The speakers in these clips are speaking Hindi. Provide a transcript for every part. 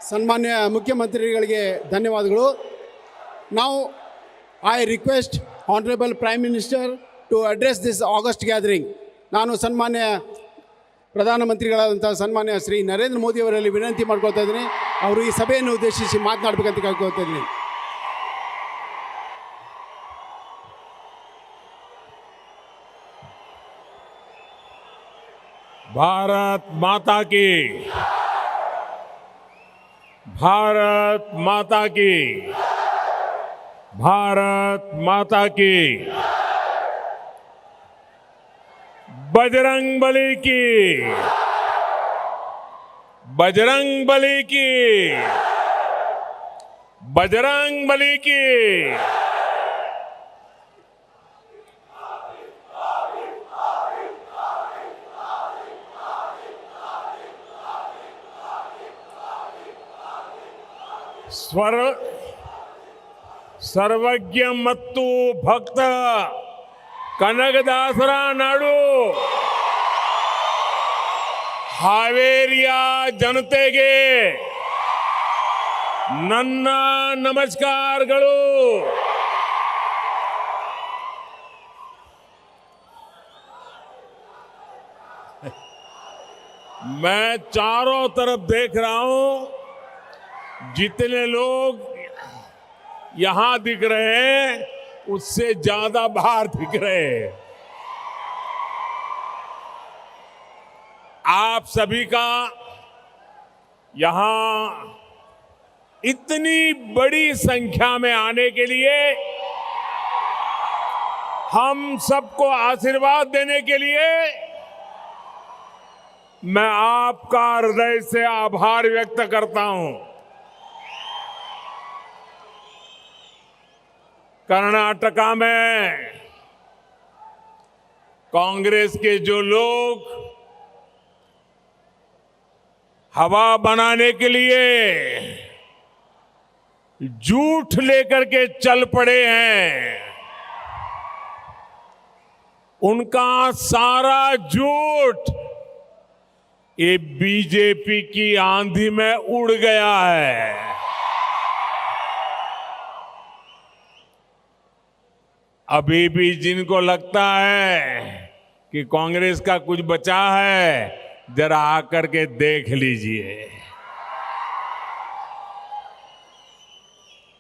ಸನ್ಮಾನ್ಯ ಮುಖ್ಯಮಂತ್ರಿಗಳಿಗೆ ಧನ್ಯವಾದಗಳು. ನಾವು I request honourable prime minister to address this august gathering. ನಾನು ಸನ್ಮಾನ್ಯ ಪ್ರಧಾನಮಂತ್ರಿಗಳಾದಂಥ ಸನ್ಮಾನ್ಯ ಶ್ರೀ ನರೇಂದ್ರ ಮೋದಿ ಅವರಲ್ಲಿ ವಿನಂತಿ ಮಾಡ್ಕೊಳ್ತಾ ಇದ್ದೀನಿ, ಅವರು ಈ ಸಭೆಯನ್ನು ಉದ್ದೇಶಿಸಿ ಮಾತನಾಡಬೇಕಂತ ಕೇಳ್ಕೊಳ್ತಾ ಇದ್ದೀನಿ. भारत माता की, भारत माता की, भारत माता की, बजरंग बली की, बजरंग बली की, बजरंग बली की। ಸರ್ವಜ್ಞ ಮತ್ತು ಭಕ್ತ ಕನಕದಾಸರ ನಾಡು ಹಾವೇರಿಯ ಜನತೆಗೆ ನನ್ನ ನಮಸ್ಕಾರಗಳು. मैं चारों तरफ देख रहा हूं, जितने लोग यहां दिख रहे हैं उससे ज्यादा बाहर दिख रहे हैं. आप सभी का यहां इतनी बड़ी संख्या में आने के लिए, हम सबको आशीर्वाद देने के लिए मैं आपका हृदय से आभार व्यक्त करता हूं. कर्नाटका में कांग्रेस के जो लोग हवा बनाने के लिए झूठ लेकर के चल पड़े हैं, उनका सारा झूठ ये बीजेपी की आंधी में उड़ गया है. अभी भी जिनको लगता है कि कांग्रेस का कुछ बचा है, जरा आकर के देख लीजिए.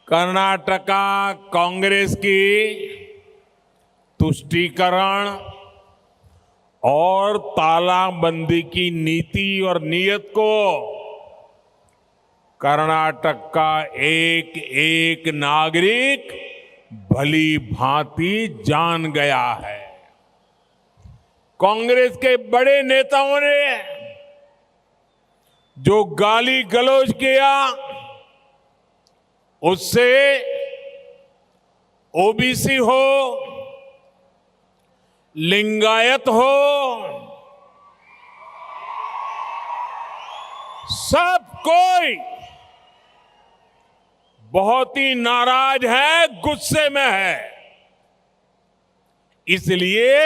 कर्नाटका कांग्रेस की तुष्टीकरण और तालाबंदी की नीति और नीयत को कर्नाटक का एक एक नागरिक भली भांति जान गया है. कांग्रेस के बड़े नेताओं ने जो गाली गलौज किया, उससे ओबीसी हो, लिंगायत हो, सब कोई बहुत ही नाराज है, गुस्से में है. इसलिए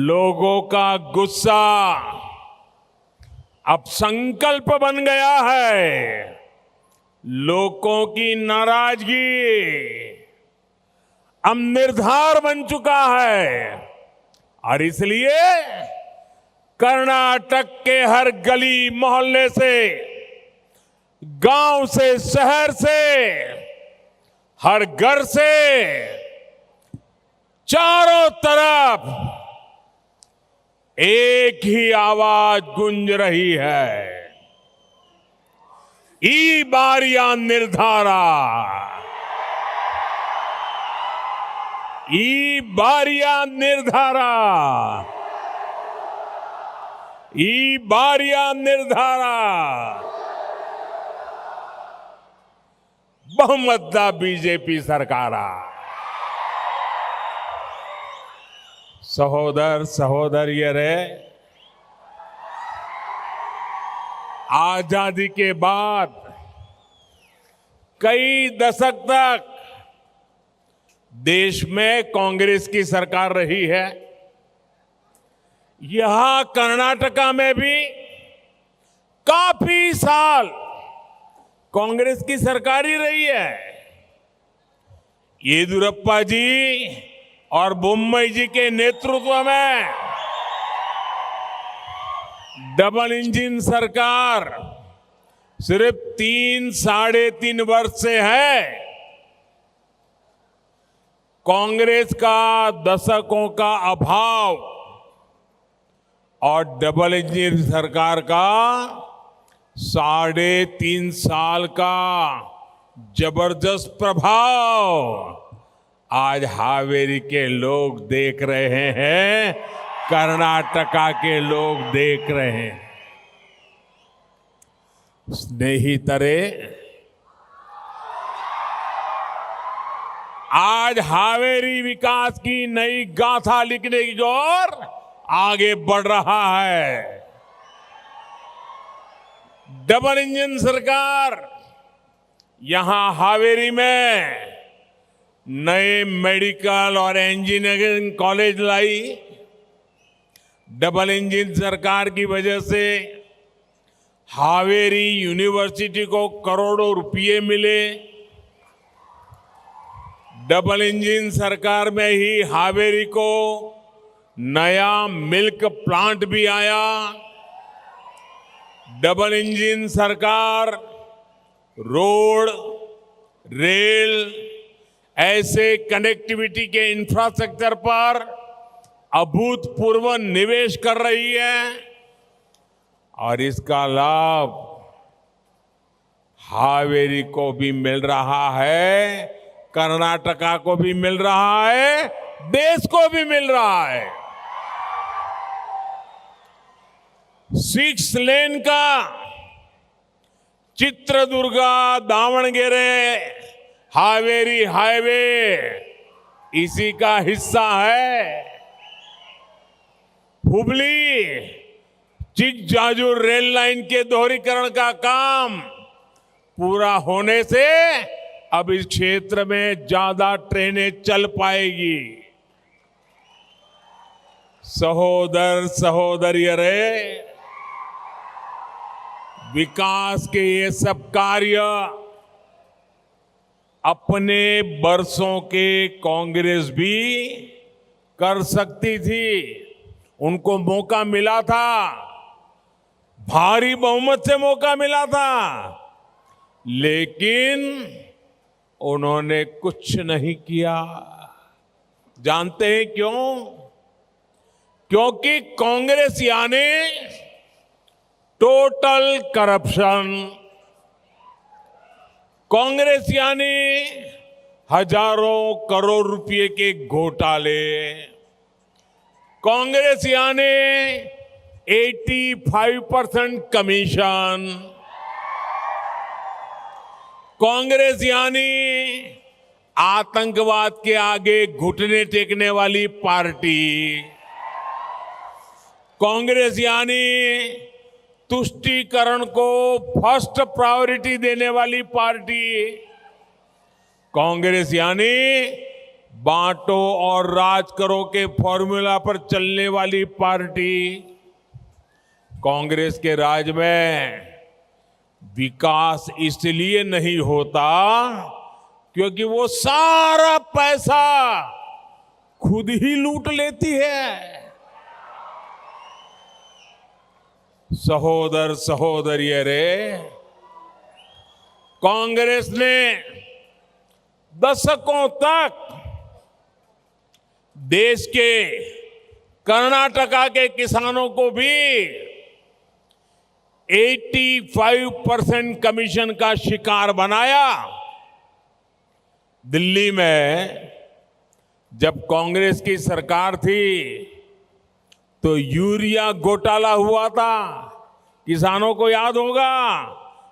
लोगों का गुस्सा अब संकल्प बन गया है. लोगों की नाराजगी अब निर्धार बन चुका है. और इसलिए कर्नाटक के हर गली मोहल्ले से, गांव से, शहर से, हर घर से, चारों तरफ एक ही आवाज गूंज रही है, ई बारिया निर्धारा, ई बारिया निर्धारा, ई बारिया निर्धारा. ಬಹುಮತದ बीजेपी सरकार. सहोदर सहोदरियरे, आजादी के बाद कई दशक तक देश में कांग्रेस की सरकार रही है. यहां कर्नाटका में भी काफी साल कांग्रेस की सरकार ही रही है। येदियुरप्पा जी और बोम्मई जी के नेतृत्व में डबल इंजन सरकार सिर्फ 3-3.5 वर्ष से है। कांग्रेस का दशकों का अभाव और डबल इंजन सरकार का 3.5 साल का जबरदस्त प्रभाव आज हावेरी के लोग देख रहे हैं, कर्नाटका के लोग देख रहे हैं। स्नेहितरे, आज हावेरी विकास की नई गाथा लिखने की ओर आगे बढ़ रहा है। डबल इंजन सरकार यहां हावेरी में नए मेडिकल और इंजीनियरिंग कॉलेज लाई। डबल इंजन सरकार की वजह से हावेरी यूनिवर्सिटी को करोड़ों रुपए मिले। डबल इंजन सरकार में ही हावेरी को नया मिल्क प्लांट भी आया। डबल इंजन सरकार रोड, रेल, ऐसे कनेक्टिविटी के इंफ्रास्ट्रक्चर पर अभूतपूर्व निवेश कर रही है और इसका लाभ हावेरी को भी मिल रहा है, कर्नाटका को भी मिल रहा है, देश को भी मिल रहा है। 6 लेन का चित्रदुर्गा दावणगेरे हावेरी हाईवे इसी का हिस्सा है। हुबली चिकजाजूर रेल लाइन के दोहरीकरण का काम पूरा होने से अब इस क्षेत्र में ज्यादा ट्रेनें चल पाएगी। सहोदर सहोदरियों रे, विकास के ये सब कार्य अपने बरसों के कांग्रेस भी कर सकती थी। उनको मौका मिला था, भारी बहुमत से मौका मिला था, लेकिन उन्होंने कुछ नहीं किया। जानते हैं क्यों? क्योंकि कांग्रेस यानी टोटल करप्शन, कांग्रेस यानी हजारों करोड़ रुपए के घोटाले, कांग्रेस यानी 85% कमीशन, कांग्रेस यानी आतंकवाद के आगे घुटने टेकने वाली पार्टी, कांग्रेस यानी तुष्टीकरण को फर्स्ट प्रायोरिटी देने वाली पार्टी, कांग्रेस यानी बांटो और राज करो के फॉर्मूला पर चलने वाली पार्टी। कांग्रेस के राज में विकास इसलिए नहीं होता क्योंकि वो सारा पैसा खुद ही लूट लेती है। सहोदर सहोदरिये रे, कांग्रेस ने दशकों तक देश के कर्नाटका के किसानों को भी 85% कमीशन का शिकार बनाया। दिल्ली में जब कांग्रेस की सरकार थी तो यूरिया घोटाला हुआ था, किसानों को याद होगा।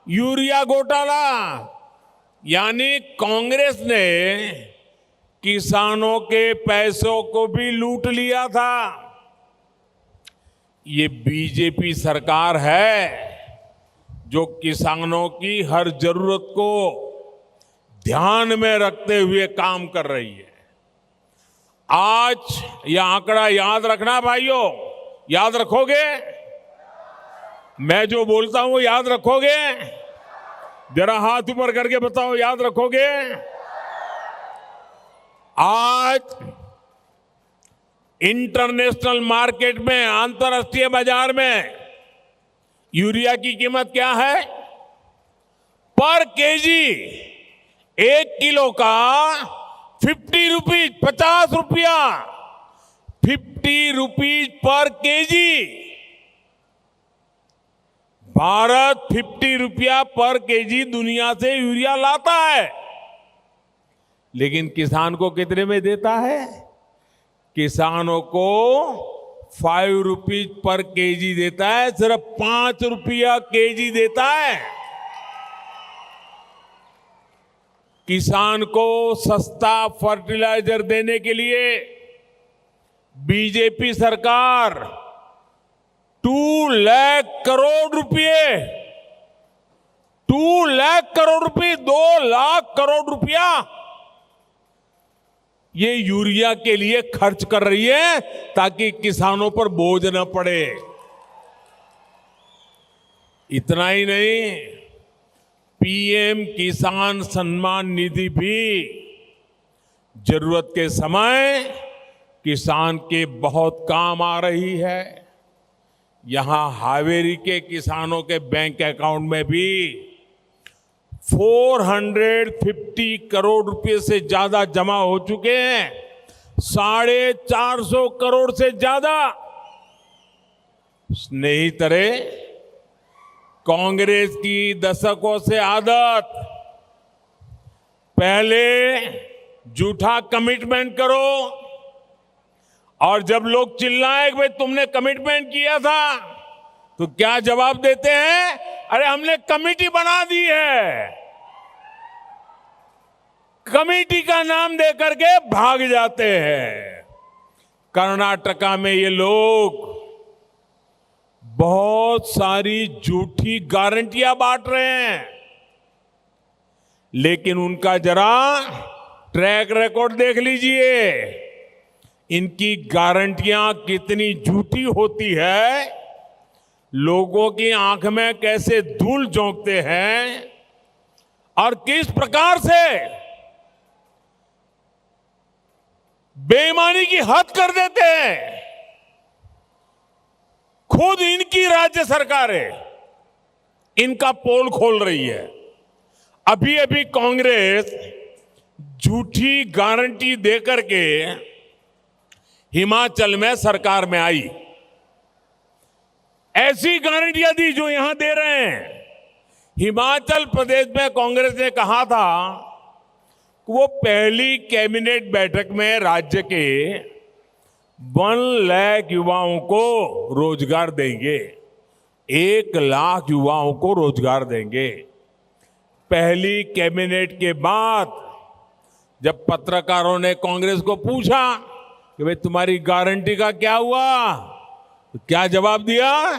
यूरिया घोटाला यानी कांग्रेस ने किसानों के पैसों को भी लूट लिया था। ये बीजेपी सरकार है जो किसानों की हर जरूरत को ध्यान में रखते हुए काम कर रही है। आज यह आंकड़ा याद रखना भाइयों, याद रखोगे? मैं जो बोलता हूं वो याद रखोगे? जरा हाथ ऊपर करके बताओ, याद रखोगे? आज इंटरनेशनल मार्केट में, अंतर्राष्ट्रीय बाजार में यूरिया की कीमत क्या है? पर केजी 1 किलो का 50 रुपीज, 50 रुपया, 50 रुपीज पर केजी। भारत 50 रुपया पर केजी दुनिया से यूरिया लाता है, लेकिन किसान को कितने में देता है? किसानों को 5 रुपीज पर केजी देता है, सिर्फ 5 रुपया केजी देता है। किसान को सस्ता फर्टिलाइजर देने के लिए बीजेपी सरकार 2 लाख करोड़ रुपए, 2 लाख करोड़ रुपए, 2 लाख करोड़ रुपया ये यूरिया के लिए खर्च कर रही है, ताकि किसानों पर बोझ न पड़े। इतना ही नहीं, पीएम किसान सम्मान निधि भी जरूरत के समय किसान के बहुत काम आ रही है। यहां हावेरी के किसानों के बैंक अकाउंट में भी 450 करोड़ रुपए से ज्यादा जमा हो चुके हैं, 450 करोड़ से ज्यादा। स्नेहितरे, कांग्रेस की दशकों से आदत, पहले झूठा कमिटमेंट करो और जब लोग चिल्लाए कि भाई तुमने कमिटमेंट किया था, तो क्या जवाब देते हैं? अरे हमने कमेटी बना दी है। कमेटी का नाम देकर के भाग जाते हैं। कर्नाटका में ये लोग बहुत सारी झूठी गारंटियां बांट रहे हैं, लेकिन उनका जरा ट्रैक रिकॉर्ड देख लीजिए। इनकी गारंटियां कितनी झूठी होती है, लोगों की आंख में कैसे धूल झोंकते हैं और किस प्रकार से बेईमानी की हद कर देते हैं। खुद इनकी राज्य सरकारें इनका पोल खोल रही है। अभी अभी कांग्रेस झूठी गारंटी देकर के हिमाचल में सरकार में आई, ऐसी गारंटियां दी जो यहां दे रहे हैं। हिमाचल प्रदेश में कांग्रेस ने कहा था कि वो पहली कैबिनेट बैठक में राज्य के 1 लाख युवाओं को रोजगार देंगे, 1 लाख युवाओं को रोजगार देंगे। पहली कैबिनेट के बाद जब पत्रकारों ने कांग्रेस को पूछा कि भाई तुम्हारी गारंटी का क्या हुआ, तो क्या जवाब दिया?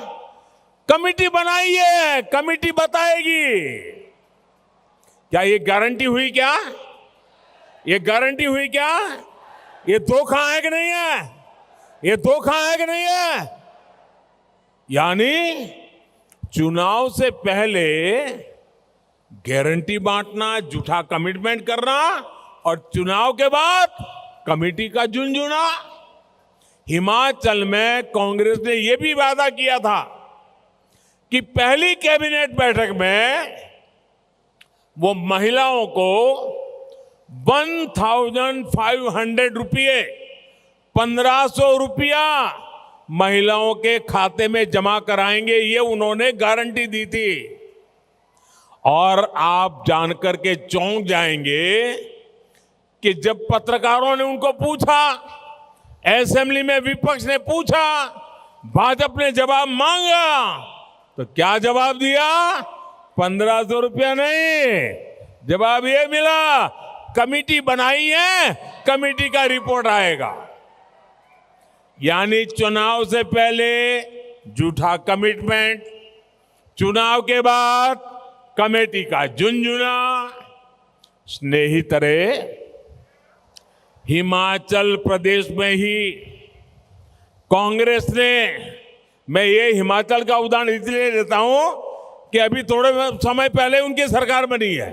कमेटी बनाई है, कमेटी बताएगी। क्या ये गारंटी हुई? क्या ये गारंटी हुई? क्या ये धोखा है कि नहीं है? ये धोखा है कि नहीं है? यानी चुनाव से पहले गारंटी बांटना, झूठा कमिटमेंट करना और चुनाव के बाद कमेटी का झुंझुना। हिमाचल में कांग्रेस ने यह भी वादा किया था कि पहली कैबिनेट बैठक में वो महिलाओं को 1,500 रुपये, 1,500 रुपया महिलाओं के खाते में जमा कराएंगे, ये उन्होंने गारंटी दी थी। और आप जानकर के चौंक जाएंगे कि जब पत्रकारों ने उनको पूछा, असेंबली में विपक्ष ने पूछा, भाजपा ने जवाब मांगा, तो क्या जवाब दिया? 1,500 रुपया नहीं, जवाब ये मिला कमेटी बनाई है, कमेटी का रिपोर्ट आएगा। यानी चुनाव से पहले झूठा कमिटमेंट, चुनाव के बाद कमेटी का झुंझुना। स्नेहितरे, हिमाचल प्रदेश में ही कांग्रेस ने मैं ये हिमाचल का उदाहरण इसलिए लेता हूं कि अभी थोड़े समय पहले उनकी सरकार बनी है।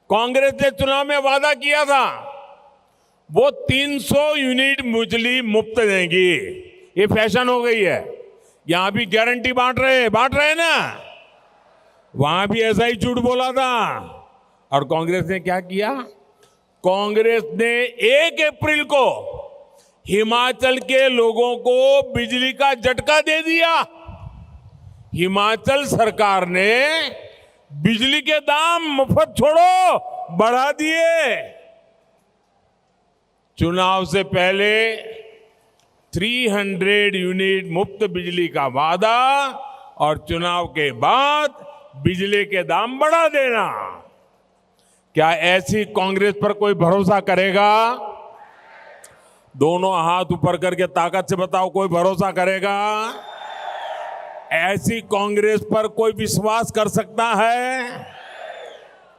कांग्रेस ने चुनाव में वादा किया था वो 300 यूनिट बिजली मुफ्त देंगी। ये फैशन हो गई है, यहां भी गारंटी बांट रहे ना, वहां भी ऐसा ही झूठ बोला था। और कांग्रेस ने क्या किया? कांग्रेस ने 1 अप्रैल को हिमाचल के लोगों को बिजली का झटका दे दिया। हिमाचल सरकार ने बिजली के दाम मुफ्त छोड़ो बढ़ा दिए। चुनाव से पहले 300 यूनिट मुफ्त बिजली का वादा और चुनाव के बाद बिजली के दाम बढ़ा देना। क्या ऐसी कांग्रेस पर कोई भरोसा करेगा? दोनों हाथ ऊपर करके ताकत से बताओ, कोई भरोसा करेगा? ऐसी कांग्रेस पर कोई विश्वास कर सकता है?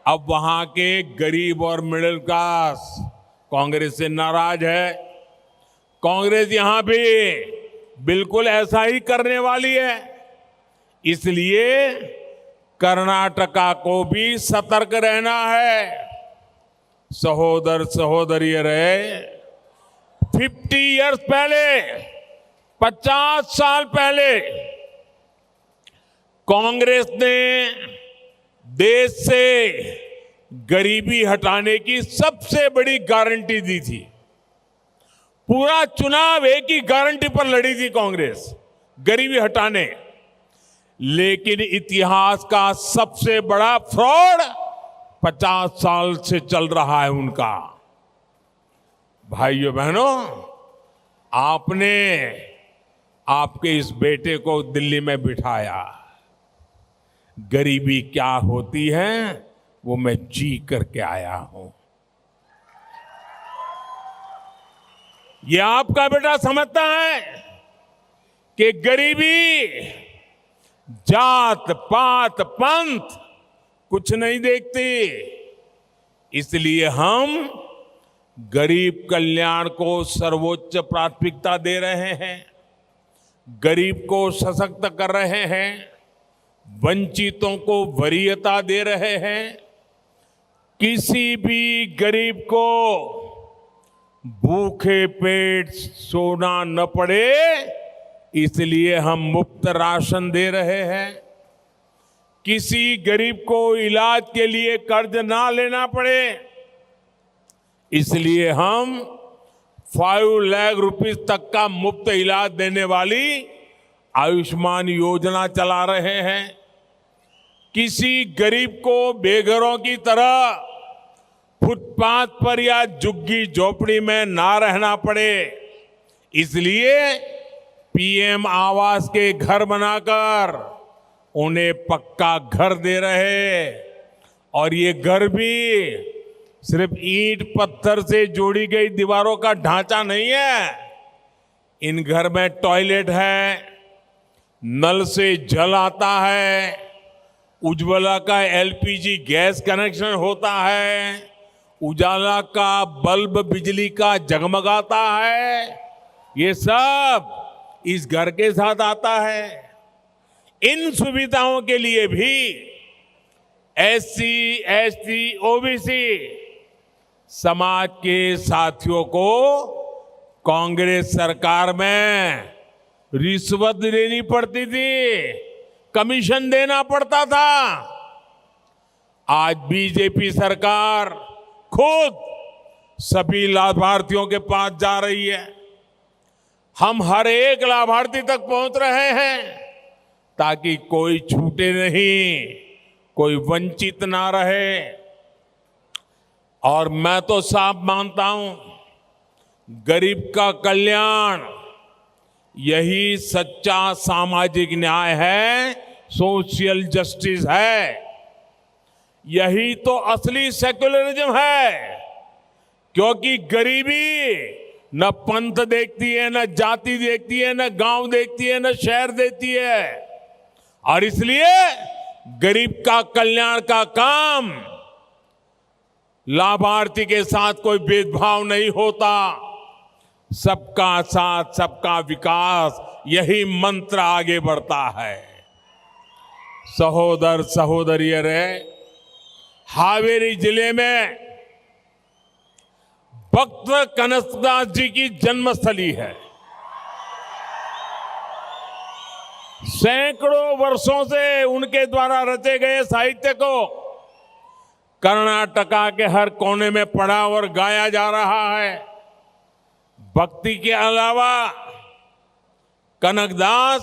अब वहां के गरीब और मिडिल क्लास कांग्रेस से नाराज है। कांग्रेस यहां भी बिल्कुल ऐसा ही करने वाली है। इसलिए कर्नाटका को भी सतर्क रहना है। सहोदर सहोदरी रहे, 50 इयर्स पहले, 50 साल पहले कांग्रेस ने देश से गरीबी हटाने की सबसे बड़ी गारंटी दी थी। पूरा चुनाव एक ही गारंटी पर लड़ी थी कांग्रेस, गरीबी हटाने। लेकिन इतिहास का सबसे बड़ा फ्रॉड 50 साल से चल रहा है उनका। भाइयों बहनों, आपने आपके इस बेटे को दिल्ली में बिठाया। गरीबी क्या होती है वो मैं जी करके आया हूं। ये आपका बेटा समझता है कि गरीबी जात पात पंथ कुछ नहीं देखती। इसलिए हम गरीब कल्याण को सर्वोच्च प्राथमिकता दे रहे हैं, गरीब को सशक्त कर रहे हैं, वंचितों को वरीयता दे रहे हैं। किसी भी गरीब को भूखे पेट सोना न पड़े, इसलिए हम मुफ्त राशन दे रहे हैं। किसी गरीब को इलाज के लिए कर्ज ना लेना पड़े, इसलिए हम 5 लाख रुपए तक का मुफ्त इलाज देने वाली आयुष्मान योजना चला रहे हैं। किसी गरीब को बेघरों की तरह फुटपाथ पर या झुग्गी झोपड़ी में ना रहना पड़े, इसलिए पीएम आवास के घर बनाकर उन्हें पक्का घर दे रहे। और ये घर भी सिर्फ ईंट पत्थर से जोड़ी गई दीवारों का ढांचा नहीं है। इन घर में टॉयलेट है, नल से जल आता है, उज्ज्वला का एलपीजी गैस कनेक्शन होता है, उजाला का बल्ब बिजली का जगमगाता है। ये सब इस घर के साथ आता है। इन सुविधाओं के लिए भी एससी, एसटी, ओबीसी समाज के साथियों को कांग्रेस सरकार में रिश्वत देनी पड़ती थी, कमीशन देना पड़ता था। आज बीजेपी सरकार खुद सभी लाभार्थियों के पास जा रही है। हम हर एक लाभार्थी तक पहुंच रहे हैं ताकि कोई छूटे नहीं, कोई वंचित ना रहे। और मैं तो साफ मानता हूं, गरीब का कल्याण यही सच्चा सामाजिक न्याय है, सोशल जस्टिस है। यही तो असली सेक्युलरिज्म है। क्योंकि गरीबी न पंथ देखती है, न जाति देखती है, न गांव देखती है, न शहर देखती है। और इसलिए गरीब का कल्याण का काम, लाभार्थी के साथ कोई भेदभाव नहीं होता। सबका साथ सबका विकास, यही मंत्र आगे बढ़ता है। सहोदर सहोदरियर हावेरी जिले में भक्त कनकदास जी की जन्मस्थली है। सैकड़ों वर्षों से उनके द्वारा रचे गए साहित्य को कर्नाटका के हर कोने में पढ़ा और गाया जा रहा है। भक्ति के अलावा कनकदास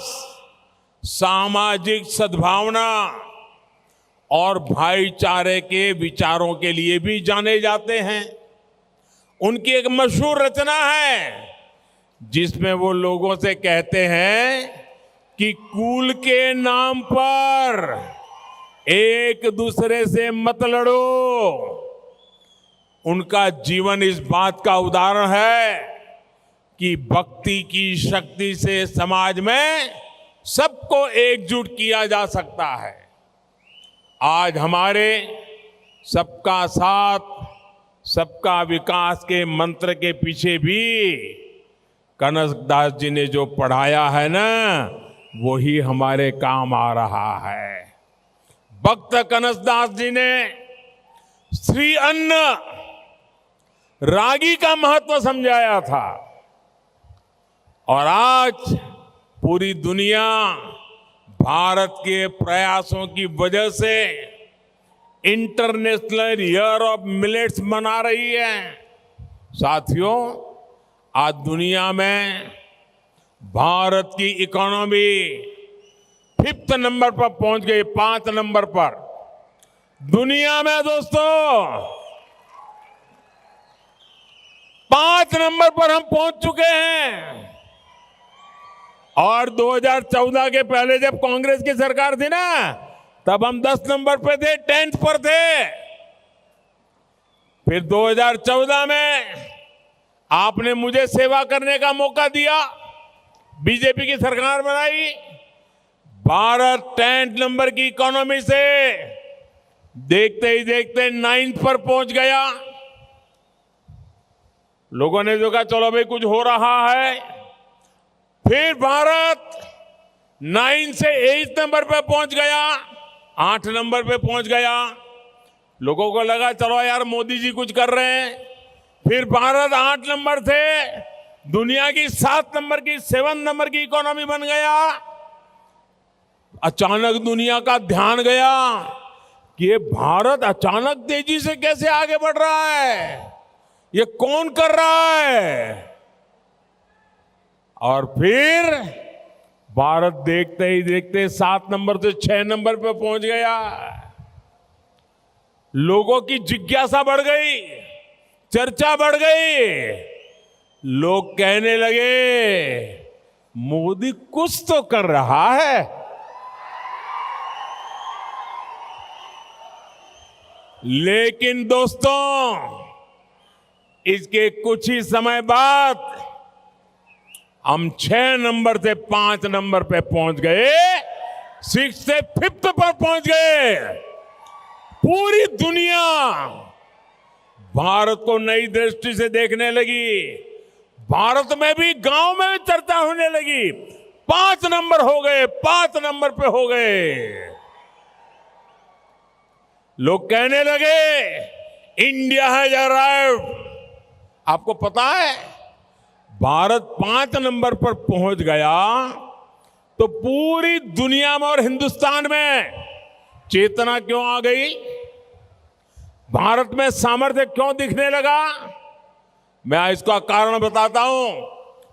सामाजिक सद्भावना और भाईचारे के विचारों के लिए भी जाने जाते हैं। उनकी एक मशहूर रचना है जिसमें वो लोगों से कहते हैं कि कुल के नाम पर एक दूसरे से मत लड़ो। उनका जीवन इस बात का उदाहरण है कि भक्ति की शक्ति से समाज में सबको एकजुट किया जा सकता है। आज हमारे सबका साथ सबका विकास के मंत्र के पीछे भी कनकदास जी ने जो पढ़ाया है ना, वही हमारे काम आ रहा है। भक्त कनकदास जी ने श्री अन्न रागी का महत्व समझाया था और आज पूरी दुनिया भारत के प्रयासों की वजह से इंटरनेशनल ईयर ऑफ मिलेट्स मना रही है। साथियों, आज दुनिया में भारत की इकोनॉमी 5th नंबर पर पहुंच गई, 5 नंबर पर दुनिया में। दोस्तों, 5 नंबर पर हम पहुंच चुके हैं। और 2014 के पहले जब कांग्रेस की सरकार थी ना, तब हम 10 नंबर पे थे, 10th पर थे। फिर 2014 में आपने मुझे सेवा करने का मौका दिया, बीजेपी की सरकार बनाई। भारत 10th नंबर की इकोनॉमी से देखते ही देखते 9th पर पहुंच गया। लोगों ने जो कहा चलो भाई कुछ हो रहा है। फिर भारत 9 से 8th नंबर पे पहुंच गया, 8 नंबर पे पहुंच गया। लोगों को लगा चलो यार मोदी जी कुछ कर रहे हैं। फिर भारत 8 नंबर से दुनिया की 7 नंबर की 7 नंबर की इकोनॉमी बन गया। अचानक दुनिया का ध्यान गया कि ये भारत अचानक तेजी से कैसे आगे बढ़ रहा है, ये कौन कर रहा है। और फिर भारत देखते ही देखते 7 नंबर से 6 नंबर पे पहुंच गया। लोगों की जिज्ञासा बढ़ गई, चर्चा बढ़ गई। लोग कहने लगे मोदी कुछ तो कर रहा है। लेकिन दोस्तों, इसके कुछ ही समय बाद हम 6 नंबर से 5 नंबर पे पहुंच गए, 6 से 5th पर पहुंच गए। पूरी दुनिया भारत को नई दृष्टि से देखने लगी। भारत में भी, गांव में भी चर्चा होने लगी। 5 नंबर हो गए, 5 नंबर पे हो गए। लोग कहने लगे इंडिया हैज अराइव्ड। आपको पता है, भारत 5 नंबर पर पहुंच गया तो पूरी दुनिया में और हिंदुस्तान में चेतना क्यों आ गई? भारत में सामर्थ्य क्यों दिखने लगा? मैं इसका कारण बताता हूं,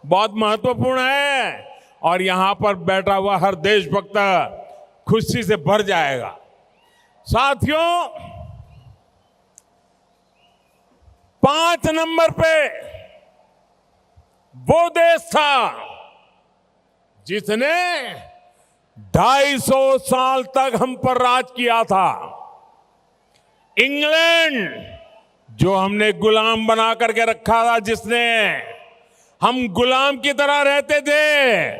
बहुत महत्वपूर्ण है और यहां पर बैठा हुआ हर देशभक्त खुशी से भर जाएगा। साथियों, 5 नंबर पे वो देश था जिसने 250 साल तक हम पर राज किया था। इंग्लैंड, जो हमने गुलाम बना करके रखा था, जिसने हम गुलाम की तरह रहते थे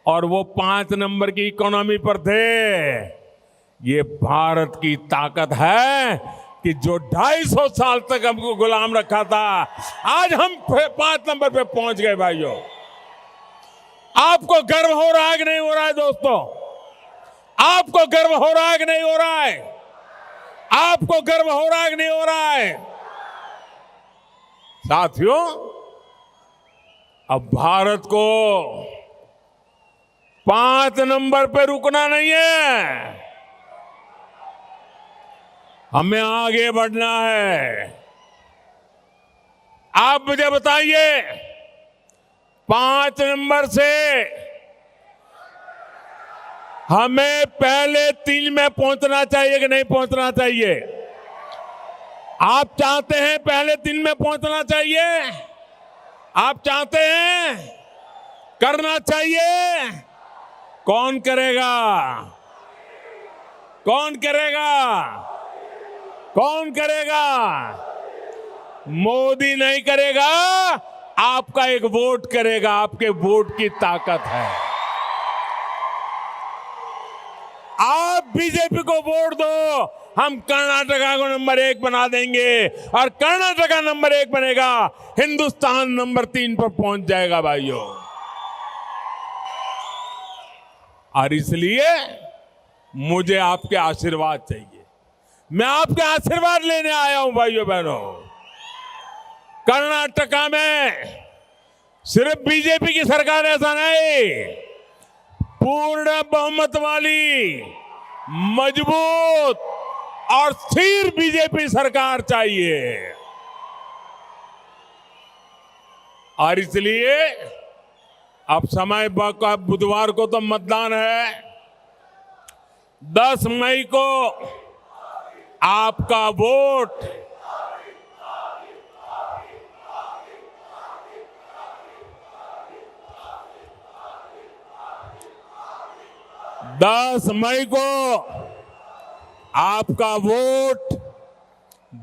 और वो 5 नंबर की इकोनॉमी पर थे। ये भारत की ताकत है कि जो 250 साल तक हमको गुलाम रखा था, आज हम 5 नंबर पे पहुंच गए। भाइयों, आपको गर्व हो रहा है कि नहीं हो रहा है दोस्तों? आपको गर्व हो रहा है कि नहीं हो रहा है? आपको गर्व हो रहा है कि नहीं हो रहा है? साथियों, अब भारत को 5 नंबर पे रुकना नहीं है, हमें आगे बढ़ना है। आप मुझे बताइए, 5 नंबर से हमें पहले 3 में पहुंचना चाहिए कि नहीं पहुंचना चाहिए? आप चाहते हैं पहले 3 में पहुंचना चाहिए? आप चाहते हैं? करना चाहिए? कौन करेगा? कौन करेगा? कौन करेगा? मोदी नहीं करेगा, आपका एक वोट करेगा। आपके वोट की ताकत है। आप बीजेपी को वोट दो, हम कर्नाटका को नंबर 1 बना देंगे और कर्नाटका नंबर 1 बनेगा, हिंदुस्तान नंबर 3 पर पहुंच जाएगा भाइयों। और इसलिए मुझे आपके आशीर्वाद चाहिए। मैं आपके आशीर्वाद लेने आया हूं भाइयों बहनों। कर्नाटका में सिर्फ बीजेपी की सरकार ऐसा नहीं, पूर्ण बहुमत वाली मजबूत और स्थिर बीजेपी सरकार चाहिए। और इसलिए अब समय बुधवार को तो मतदान है, 10 मई को आपका वोट मई को आपका वोट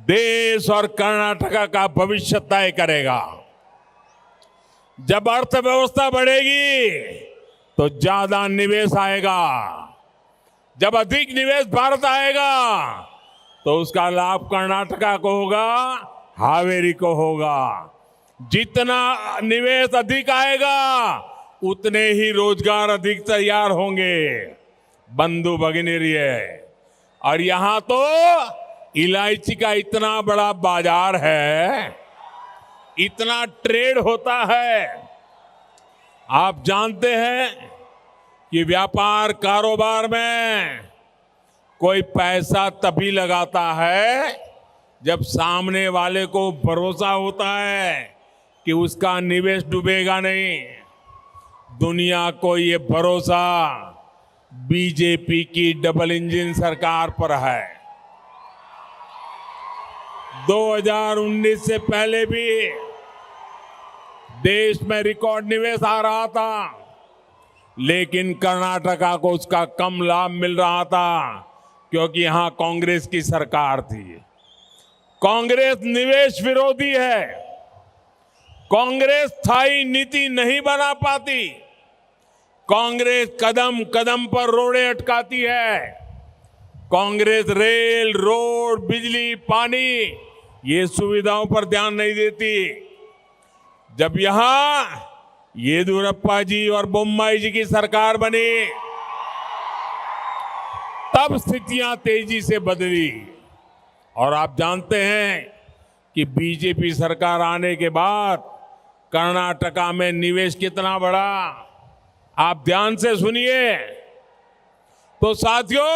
देश और कर्नाटका का भविष्य तय करेगा। जब अर्थव्यवस्था बढ़ेगी तो ज्यादा निवेश आएगा। जब अधिक निवेश भारत आएगा तो उसका लाभ कर्नाटका को होगा, हावेरी को होगा। जितना निवेश अधिक आएगा उतने ही रोजगार अधिक तैयार होंगे। बंधु भगिनी है। और यहां तो इलायची का इतना बड़ा बाजार है, इतना ट्रेड होता है। आप जानते हैं कि व्यापार कारोबार में कोई पैसा तभी लगाता है जब सामने वाले को भरोसा होता है कि उसका निवेश डूबेगा नहीं। दुनिया को ये भरोसा बीजेपी की डबल इंजन सरकार पर है। 2019 से पहले भी देश में रिकॉर्ड निवेश आ रहा था, लेकिन कर्नाटका को उसका कम लाभ मिल रहा था क्योंकि यहां कांग्रेस की सरकार थी। कांग्रेस निवेश विरोधी है। कांग्रेस स्थायी नीति नहीं बना पाती। कांग्रेस कदम कदम पर रोड़े अटकाती है। कांग्रेस रेल, रोड, बिजली, पानी ये सुविधाओं पर ध्यान नहीं देती। जब यहां येदियुरप्पा जी और बोम्मई जी की सरकार बनी तब स्थितियां तेजी से बदली। और आप जानते हैं कि बीजेपी सरकार आने के बाद कर्नाटका में निवेश कितना बढ़ा। आप ध्यान से सुनिए। तो साथियों,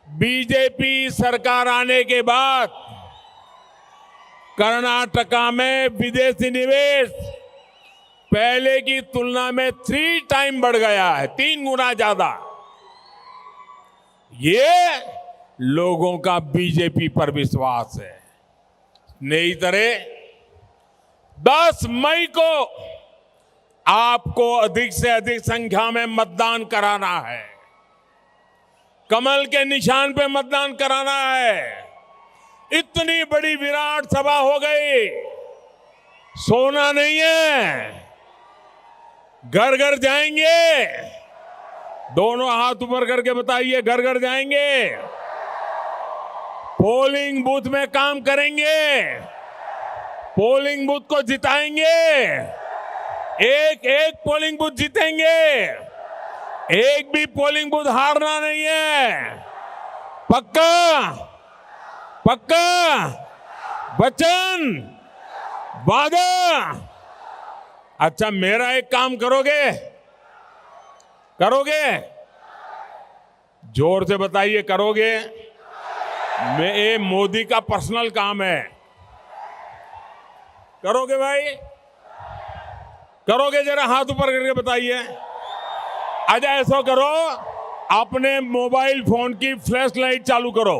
बीजेपी सरकार आने के बाद कर्नाटका में विदेशी निवेश पहले की तुलना में 3 टाइम बढ़ गया है, 3 गुना ज्यादा। ये लोगों का बीजेपी पर विश्वास है। नई तरह 10 मई को आपको अधिक से अधिक संख्या में मतदान कराना है। कमल के निशान पे मतदान कराना है। इतनी बड़ी विराट सभा हो गई, सोना नहीं है। घर घर जाएंगे। दोनों हाथ ऊपर करके बताइए, घर घर जाएंगे। पोलिंग बूथ में काम करेंगे। पोलिंग बूथ को जिताएंगे। एक एक पोलिंग बूथ जीतेंगे, एक भी पोलिंग बूथ हारना नहीं है। पक्का पक्का, वचन, वादा। अच्छा, मेरा एक काम करोगे? करोगे? जोर से बताइए, करोगे? ये मोदी का पर्सनल काम है। करोगे भाई? करोगे? जरा हाथ ऊपर करके बताइए। अच्छा, ऐसा करो, अपने मोबाइल फोन की फ्लैश लाइट चालू करो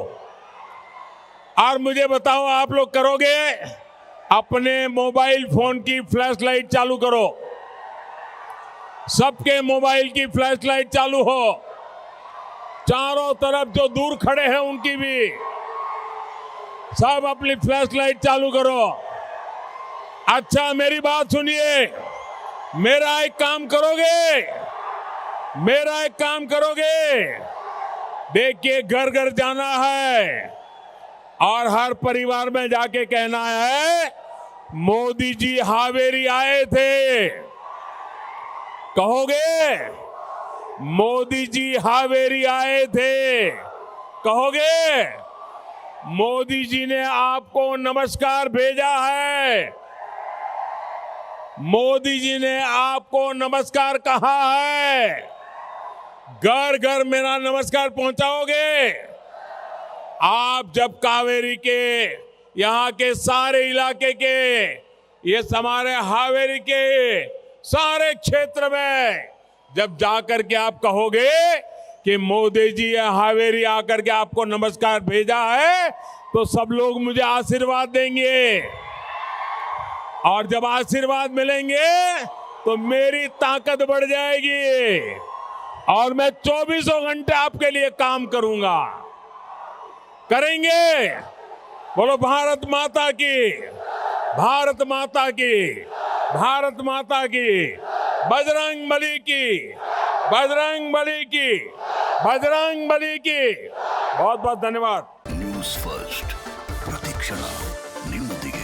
और मुझे बताओ, आप लोग करोगे? अपने मोबाइल फोन की फ्लैश लाइट चालू करो। सबके मोबाइल की फ्लैश लाइट चालू हो, चारों तरफ जो दूर खड़े हैं उनकी भी, सब अपनी फ्लैश लाइट चालू करो। अच्छा, मेरी बात सुनिए, मेरा एक काम करोगे? मेरा एक काम करोगे? देखिए, घर घर जाना है और हर परिवार में जाके कहना है, मोदी जी हावेरी आए थे। कहोगे? मोदी जी हावेरी आए थे। कहोगे? मोदी जी ने आपको नमस्कार भेजा है। मोदी जी ने आपको नमस्कार कहा है। घर घर मेरा नमस्कार पहुंचाओगे? आप जब कावेरी के यहाँ के सारे इलाके के, ये हमारे हावेरी के सारे क्षेत्र में जब जाकर के आप कहोगे कि मोदी जी हावेरी आकर के आपको नमस्कार भेजा है, तो सब लोग मुझे आशीर्वाद देंगे और जब आशीर्वाद मिलेंगे तो मेरी ताकत बढ़ जाएगी और मैं 24 घंटे आपके लिए काम करूंगा। करेंगे? बोलो भारत माता की, भारत माता की, भारत माता की, बजरंग बली की, बजरंग बली की, बजरंग बली की। बहुत बहुत धन्यवाद। न्यूज़ फर्स्ट, प्रतीक्षणा निम्नोंदिಗೆ।